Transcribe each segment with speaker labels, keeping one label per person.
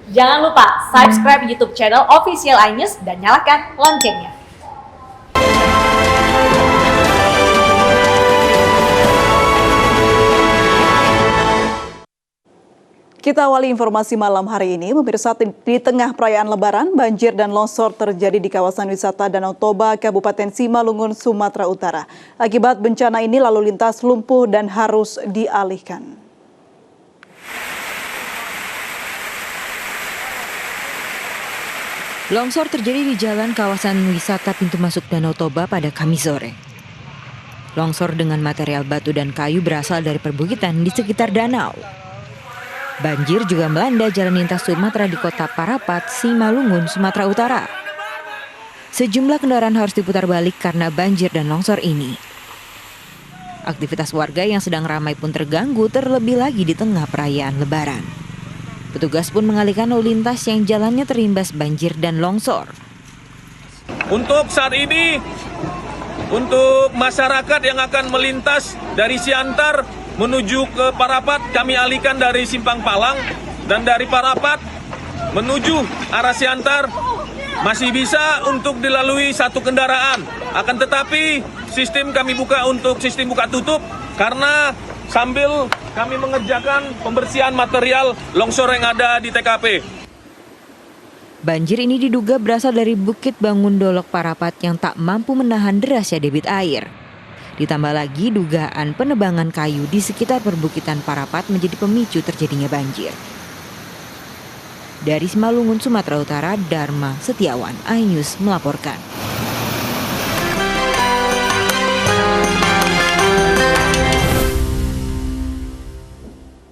Speaker 1: Jangan lupa subscribe YouTube channel Official iNews dan nyalakan loncengnya.
Speaker 2: Kita awali informasi malam hari ini, pemirsa, di tengah perayaan Lebaran, banjir dan longsor terjadi di kawasan wisata Danau Toba, Kabupaten Simalungun, Sumatera Utara. Akibat bencana ini, lalu lintas lumpuh dan harus dialihkan.
Speaker 3: Longsor terjadi di jalan kawasan wisata pintu masuk Danau Toba pada Kamis sore. Longsor dengan material batu dan kayu berasal dari perbukitan di sekitar danau. Banjir juga melanda jalan lintas Sumatera di kota Parapat, Simalungun, Sumatera Utara. Sejumlah kendaraan harus diputar balik karena banjir dan longsor ini. Aktivitas warga yang sedang ramai pun terganggu, terlebih lagi di tengah perayaan Lebaran. Petugas pun mengalihkan lalu lintas yang jalannya terimbas banjir dan longsor.
Speaker 4: Untuk saat ini, untuk masyarakat yang akan melintas dari Siantar menuju ke Parapat, kami alihkan dari Simpang Palang, dan dari Parapat menuju arah Siantar masih bisa untuk dilalui satu kendaraan. Akan tetapi sistem kami buka untuk sistem buka tutup karena sambil kami mengerjakan pembersihan material longsor yang ada di TKP.
Speaker 3: Banjir ini diduga berasal dari Bukit Bangun Dolok Parapat yang tak mampu menahan derasnya debit air. Ditambah lagi dugaan penebangan kayu di sekitar perbukitan Parapat menjadi pemicu terjadinya banjir. Dari Simalungun, Sumatera Utara, Dharma Setiawan, iNews melaporkan.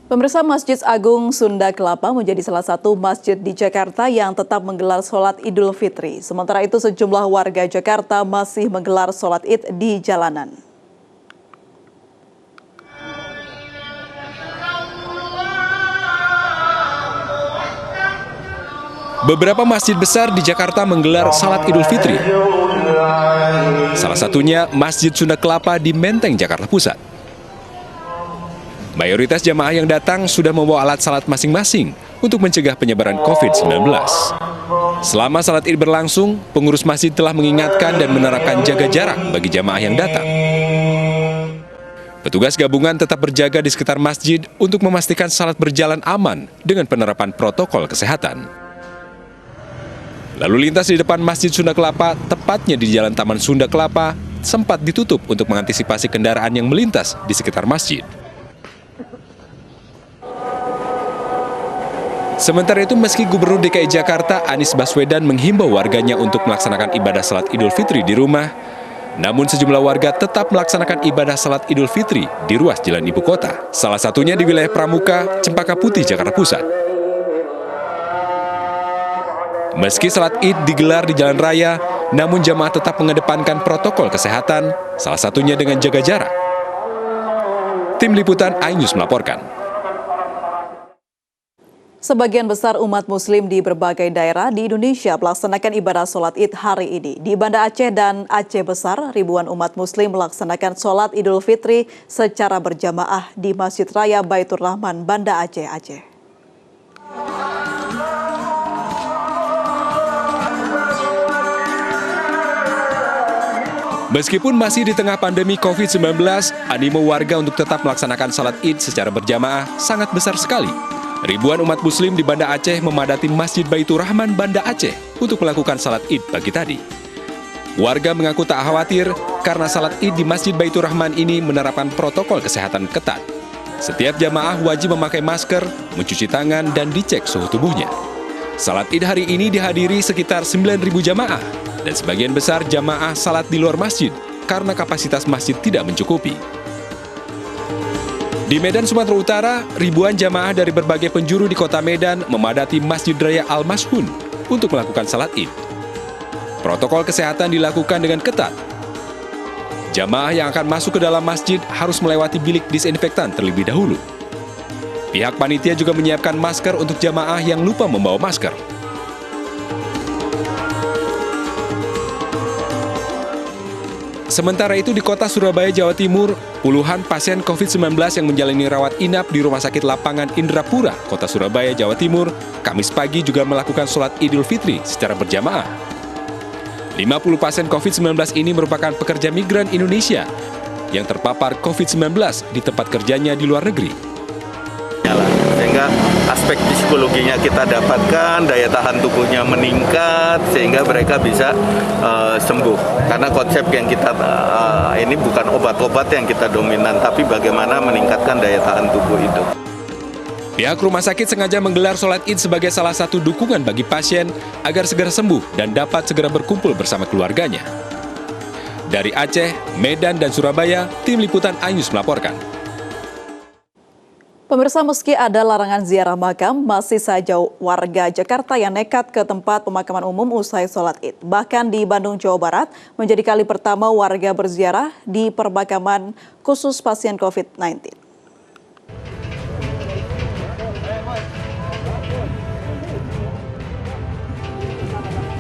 Speaker 2: Pemirsa, Masjid Agung Sunda Kelapa menjadi salah satu masjid di Jakarta yang tetap menggelar sholat Idul Fitri. Sementara itu sejumlah warga Jakarta masih menggelar sholat Id di jalanan.
Speaker 5: Beberapa masjid besar di Jakarta menggelar salat Idul Fitri. Salah satunya Masjid Sunda Kelapa di Menteng, Jakarta Pusat. Mayoritas jamaah yang datang sudah membawa alat salat masing-masing untuk mencegah penyebaran COVID-19. Selama salat Id berlangsung, pengurus masjid telah mengingatkan dan menerapkan jaga jarak bagi jamaah yang datang. Petugas gabungan tetap berjaga di sekitar masjid untuk memastikan salat berjalan aman dengan penerapan protokol kesehatan. Lalu lintas di depan Masjid Sunda Kelapa, tepatnya di Jalan Taman Sunda Kelapa, sempat ditutup untuk mengantisipasi kendaraan yang melintas di sekitar masjid. Sementara itu, meski Gubernur DKI Jakarta Anies Baswedan menghimbau warganya untuk melaksanakan ibadah salat Idul Fitri di rumah, namun sejumlah warga tetap melaksanakan ibadah salat Idul Fitri di ruas jalan ibu kota, salah satunya di wilayah Pramuka, Cempaka Putih, Jakarta Pusat. Meski salat Id digelar di jalan raya, namun jamaah tetap mengedepankan protokol kesehatan, salah satunya dengan jaga jarak. Tim Liputan iNews melaporkan.
Speaker 2: Sebagian besar umat muslim di berbagai daerah di Indonesia melaksanakan ibadah sholat Id hari ini. Di Banda Aceh dan Aceh Besar, ribuan umat muslim melaksanakan sholat Idul Fitri secara berjamaah di Masjid Raya Baitur Rahman, Banda Aceh, Aceh.
Speaker 5: Meskipun masih di tengah pandemi COVID-19, animo warga untuk tetap melaksanakan salat Id secara berjamaah sangat besar sekali. Ribuan umat muslim di Banda Aceh memadati Masjid Baitur Rahman Banda Aceh untuk melakukan salat Id pagi tadi. Warga mengaku tak khawatir karena salat Id di Masjid Baitur Rahman ini menerapkan protokol kesehatan ketat. Setiap jamaah wajib memakai masker, mencuci tangan, dan dicek suhu tubuhnya. Salat Id hari ini dihadiri sekitar 9.000 jamaah, dan sebagian besar jamaah salat di luar masjid karena kapasitas masjid tidak mencukupi. Di Medan, Sumatera Utara, ribuan jamaah dari berbagai penjuru di kota Medan memadati Masjid Raya Al-Mashhun untuk melakukan salat Id. Protokol kesehatan dilakukan dengan ketat. Jamaah yang akan masuk ke dalam masjid harus melewati bilik disinfektan terlebih dahulu. Pihak panitia juga menyiapkan masker untuk jamaah yang lupa membawa masker. Sementara itu di kota Surabaya, Jawa Timur, puluhan pasien COVID-19 yang menjalani rawat inap di Rumah Sakit Lapangan Indrapura, kota Surabaya, Jawa Timur, Kamis pagi juga melakukan sholat Idul Fitri secara berjamaah. 50 pasien COVID-19 ini merupakan pekerja migran Indonesia yang terpapar COVID-19 di tempat kerjanya di luar negeri.
Speaker 6: Sehingga aspek psikologinya kita dapatkan, daya tahan tubuhnya meningkat, sehingga mereka bisa sembuh. Karena konsep yang kita ini bukan obat-obat yang kita dominan, tapi bagaimana meningkatkan daya tahan tubuh itu.
Speaker 5: Pihak rumah sakit sengaja menggelar sholat Id sebagai salah satu dukungan bagi pasien agar segera sembuh dan dapat segera berkumpul bersama keluarganya. Dari Aceh, Medan, dan Surabaya, Tim Liputan iNews melaporkan.
Speaker 2: Pemirsa, meski ada larangan ziarah makam, masih saja warga Jakarta yang nekat ke tempat pemakaman umum usai sholat Id. Bahkan di Bandung, Jawa Barat, menjadi kali pertama warga berziarah di pemakaman khusus pasien COVID-19.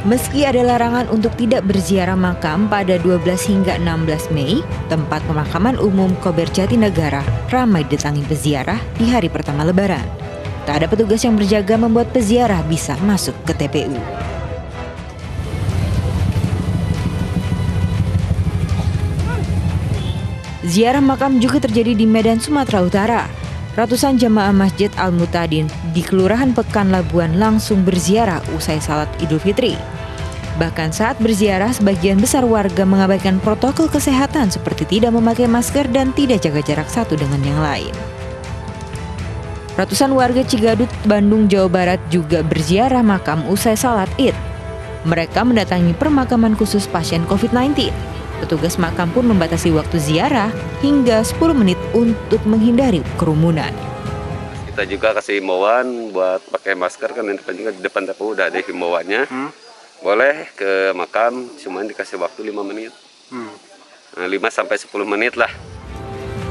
Speaker 3: Meski ada larangan untuk tidak berziarah makam pada 12 hingga 16 Mei, tempat pemakaman umum Kober Jatinegara ramai didatangi peziarah di hari pertama Lebaran. Tak ada petugas yang berjaga membuat peziarah bisa masuk ke TPU. Ziarah makam juga terjadi di Medan, Sumatera Utara. Ratusan jemaah Masjid Al-Mutadin di Kelurahan Pekan Labuan langsung berziarah usai salat Idul Fitri. Bahkan saat berziarah, sebagian besar warga mengabaikan protokol kesehatan seperti tidak memakai masker dan tidak jaga jarak satu dengan yang lain. Ratusan warga Cigadut, Bandung, Jawa Barat juga berziarah makam usai salat Id. Mereka mendatangi permakaman khusus pasien COVID-19. Petugas makam pun membatasi waktu ziarah hingga 10 menit untuk menghindari kerumunan.
Speaker 7: Kita juga kasih himbauan buat pakai masker, kan di depan TPU udah ada himbauannya. Boleh ke makam, cuma dikasih waktu 5 menit. 5-10 menit lah.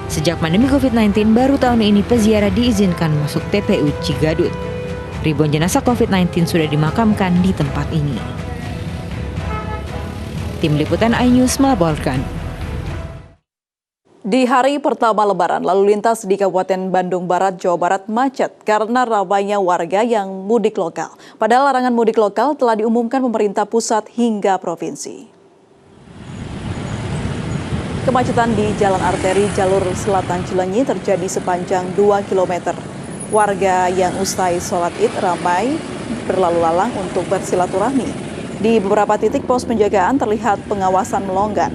Speaker 3: Sejak pandemi COVID-19, baru tahun ini peziarah diizinkan masuk TPU Cigadut. Ribuan jenazah COVID-19 sudah dimakamkan di tempat ini. Tim Liputan iNews melaporkan.
Speaker 2: Di hari pertama Lebaran, lalu lintas di Kabupaten Bandung Barat, Jawa Barat macet karena ramainya warga yang mudik lokal. Padahal larangan mudik lokal telah diumumkan pemerintah pusat hingga provinsi. Kemacetan di jalan arteri jalur selatan Cileunyi terjadi sepanjang 2 km. Warga yang usai sholat Id ramai berlalu lalang untuk bersilaturahmi. Di beberapa titik pos penjagaan terlihat pengawasan melonggar.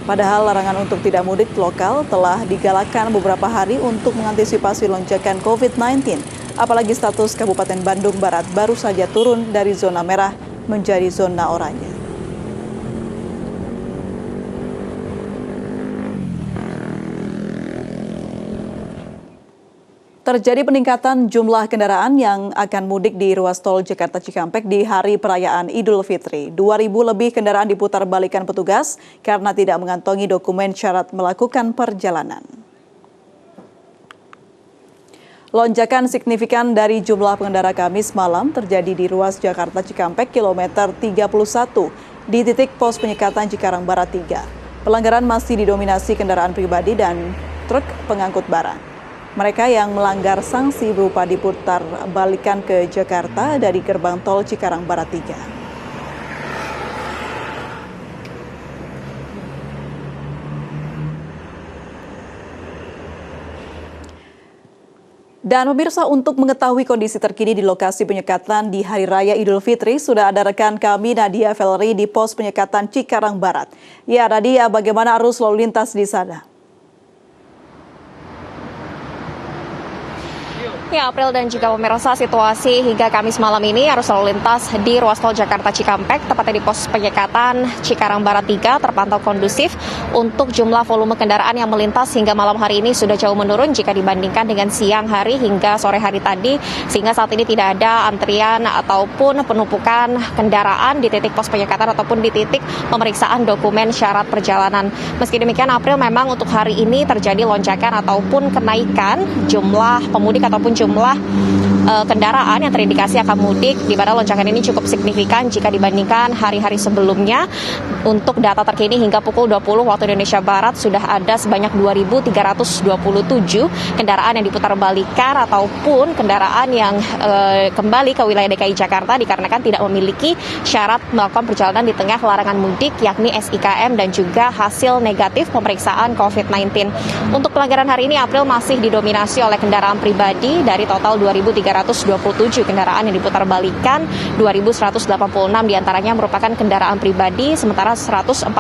Speaker 2: Padahal larangan untuk tidak mudik lokal telah digalakkan beberapa hari untuk mengantisipasi lonjakan COVID-19. Apalagi status Kabupaten Bandung Barat baru saja turun dari zona merah menjadi zona oranye. Terjadi peningkatan jumlah kendaraan yang akan mudik di ruas tol Jakarta Cikampek di hari perayaan Idul Fitri. 2.000 lebih kendaraan diputar balikan petugas karena tidak mengantongi dokumen syarat melakukan perjalanan. Lonjakan signifikan dari jumlah pengendara Kamis malam terjadi di ruas Jakarta Cikampek kilometer 31 di titik pos penyekatan Cikarang Barat 3. Pelanggaran masih didominasi kendaraan pribadi dan truk pengangkut barang. Mereka yang melanggar sanksi berupa diputar balikan ke Jakarta dari gerbang tol Cikarang Barat 3. Dan pemirsa, untuk mengetahui kondisi terkini di lokasi penyekatan di Hari Raya Idul Fitri, sudah ada rekan kami Nadia Valery di pos penyekatan Cikarang Barat. Ya Nadia, bagaimana arus lalu lintas di sana?
Speaker 8: Ya, April dan juga pemirsa, situasi hingga Kamis malam ini arus lalu lintas di ruas tol Jakarta Cikampek, tepatnya di pos penyekatan Cikarang Barat 3, terpantau kondusif. Untuk jumlah volume kendaraan yang melintas hingga malam hari ini sudah jauh menurun jika dibandingkan dengan siang hari hingga sore hari tadi, sehingga saat ini tidak ada antrian ataupun penumpukan kendaraan di titik pos penyekatan ataupun di titik pemeriksaan dokumen syarat perjalanan. Meski demikian, April, memang untuk hari ini terjadi lonjakan ataupun kenaikan jumlah pemudik ataupun jumlah kendaraan yang terindikasi akan mudik, di mana lonjakan ini cukup signifikan jika dibandingkan hari-hari sebelumnya. Untuk data terkini hingga pukul 20 waktu Indonesia Barat sudah ada sebanyak 2.327 kendaraan yang diputarbalikkan ataupun kendaraan yang kembali ke wilayah DKI Jakarta dikarenakan tidak memiliki syarat melakukan perjalanan di tengah larangan mudik, yakni SIKM dan juga hasil negatif pemeriksaan COVID-19. Untuk pelanggaran hari ini, April masih didominasi oleh kendaraan pribadi. Dari total 2.327 kendaraan yang diputarbalikkan, 2.186 diantaranya merupakan kendaraan pribadi, sementara 141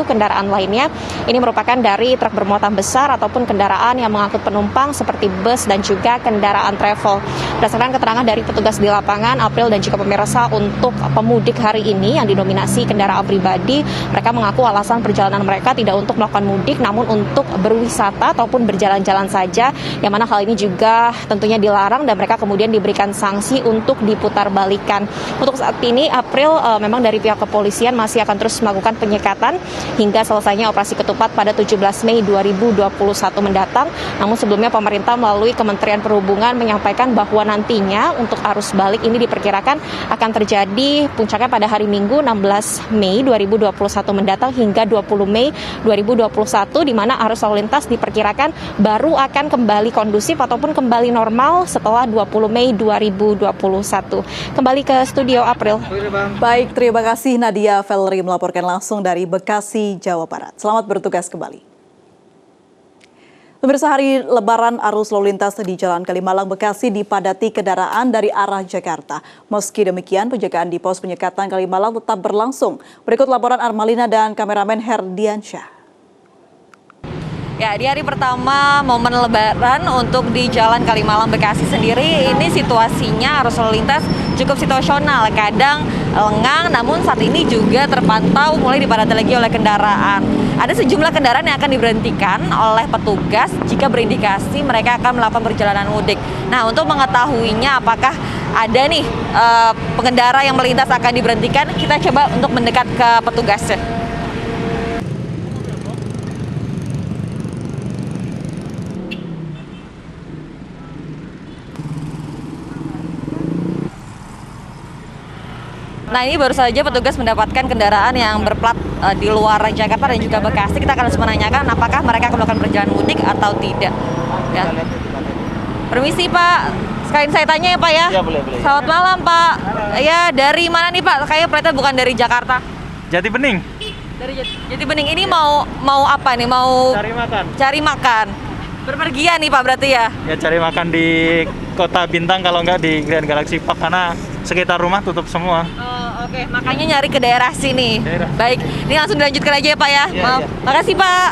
Speaker 8: kendaraan lainnya ini merupakan dari truk bermuatan besar ataupun kendaraan yang mengangkut penumpang seperti bus dan juga kendaraan travel. Berdasarkan keterangan dari petugas di lapangan, April dan juga pemirsa, untuk pemudik hari ini yang didominasi kendaraan pribadi, mereka mengaku alasan perjalanan mereka tidak untuk melakukan mudik namun untuk berwisata ataupun berjalan-jalan saja, yang mana hal ini juga tentunya dilarang dan mereka kemudian diberikan sanksi untuk diputarbalikkan. Untuk saat ini, April memang dari pihak kepolisian masih akan terus melakukan penyekatan hingga selesainya operasi ketupat pada 17 Mei 2021 mendatang. Namun sebelumnya pemerintah melalui Kementerian Perhubungan menyampaikan bahwa nantinya untuk arus balik ini diperkirakan akan terjadi puncaknya pada hari Minggu 16 Mei 2021 mendatang hingga 20 Mei 2021, di mana arus lalu lintas diperkirakan baru akan kembali kondusif ataupun kembali normal setelah 20 Mei 2021. Kembali ke studio, April.
Speaker 2: Baik, terima kasih Nadia Valerie melaporkan langsung dari Bekasi, Jawa Barat. Selamat bertugas kembali. Pemirsa, hari Lebaran arus lalu lintas di Jalan Kalimalang, Bekasi dipadati kendaraan dari arah Jakarta. Meski demikian, penjagaan di pos penyekatan Kalimalang tetap berlangsung. Berikut laporan Armalina dan kameramen Herdiansyah.
Speaker 9: Ya, di hari pertama momen Lebaran untuk di Jalan Kalimalang Bekasi sendiri, ini situasinya arus lalu lintas cukup situasional, kadang lengang, namun saat ini juga terpantau mulai dipadati lagi oleh kendaraan. Ada sejumlah kendaraan yang akan diberhentikan oleh petugas jika berindikasi mereka akan melakukan perjalanan mudik. Nah, untuk mengetahuinya apakah ada nih pengendara yang melintas akan diberhentikan, kita coba untuk mendekat ke petugasnya. Nah, ini baru saja petugas mendapatkan kendaraan yang berplat di luar Jakarta dan juga Bekasi. Kita akan langsung menanyakan apakah mereka akan melakukan perjalanan mudik atau tidak. Ya. Permisi Pak, sekalian saya tanya ya Pak ya.
Speaker 10: Ya, boleh.
Speaker 9: Selamat malam Pak. Ya, dari mana nih Pak? Kayaknya platnya bukan dari Jakarta.
Speaker 10: Jati Bening.
Speaker 9: Dari Jati Bening. Ini mau apa nih? Mau cari makan. Berpergian nih Pak berarti ya?
Speaker 10: Ya, cari makan di Kota Bintang, kalau nggak di Grand Galaxy Park, karena sekitar rumah tutup semua.
Speaker 9: Oh, oke. Makanya nyari ke daerah sini. Baik, ini langsung dilanjutkan aja ya Pak ya. Maaf.
Speaker 10: Ya.
Speaker 9: Makasih Pak.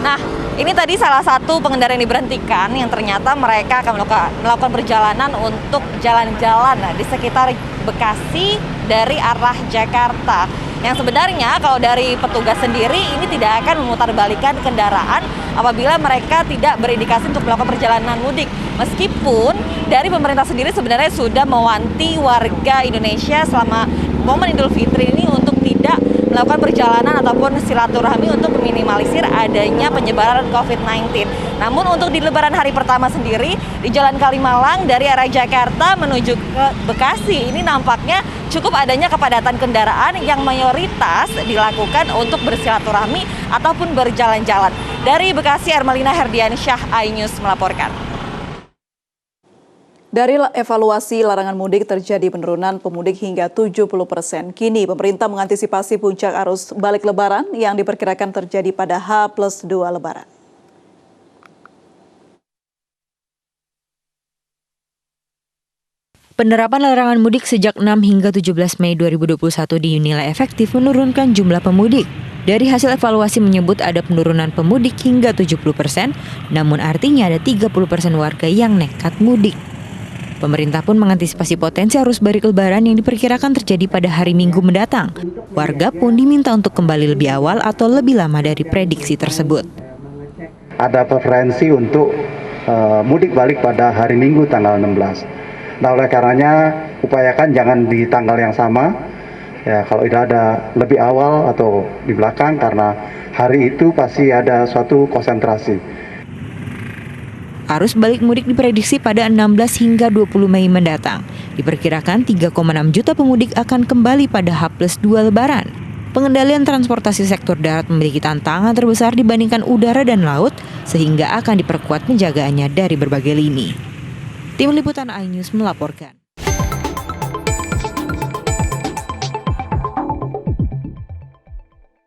Speaker 9: Nah, ini tadi salah satu pengendara yang diberhentikan yang ternyata mereka akan melakukan perjalanan untuk jalan-jalan di sekitar Bekasi dari arah Jakarta. Yang sebenarnya kalau dari petugas sendiri ini tidak akan memutarbalikkan kendaraan apabila mereka tidak berindikasi untuk melakukan perjalanan mudik. Meskipun dari pemerintah sendiri sebenarnya sudah mewanti warga Indonesia selama momen Idul Fitri ini untuk tidak melakukan perjalanan ataupun silaturahmi untuk meminimalisir adanya penyebaran COVID-19. Namun untuk di Lebaran hari pertama sendiri di Jalan Kalimalang dari arah Jakarta menuju ke Bekasi ini nampaknya cukup adanya kepadatan kendaraan yang mayoritas dilakukan untuk bersilaturahmi ataupun berjalan-jalan. Dari Bekasi, Armalina Herdiansyah, iNews melaporkan.
Speaker 2: Dari evaluasi larangan mudik terjadi penurunan pemudik hingga 70%. Kini pemerintah mengantisipasi puncak arus balik Lebaran yang diperkirakan terjadi pada H+2 Lebaran.
Speaker 3: Penerapan larangan mudik sejak 6 hingga 17 Mei 2021 dinilai efektif menurunkan jumlah pemudik. Dari hasil evaluasi menyebut ada penurunan pemudik hingga 70%, namun artinya ada 30% warga yang nekat mudik. Pemerintah pun mengantisipasi potensi arus balik Lebaran yang diperkirakan terjadi pada hari Minggu mendatang. Warga pun diminta untuk kembali lebih awal atau lebih lama dari prediksi tersebut.
Speaker 11: Ada preferensi untuk mudik balik pada hari Minggu tanggal 16. Nah, oleh karenanya upayakan jangan di tanggal yang sama. Ya, kalau tidak ada lebih awal atau di belakang, karena hari itu pasti ada suatu konsentrasi.
Speaker 3: Arus balik mudik diprediksi pada 16 hingga 20 Mei mendatang. Diperkirakan 3,6 juta pemudik akan kembali pada H+2 Lebaran. Pengendalian transportasi sektor darat memiliki tantangan terbesar dibandingkan udara dan laut, sehingga akan diperkuat penjagaannya dari berbagai lini. Tim Liputan iNews melaporkan.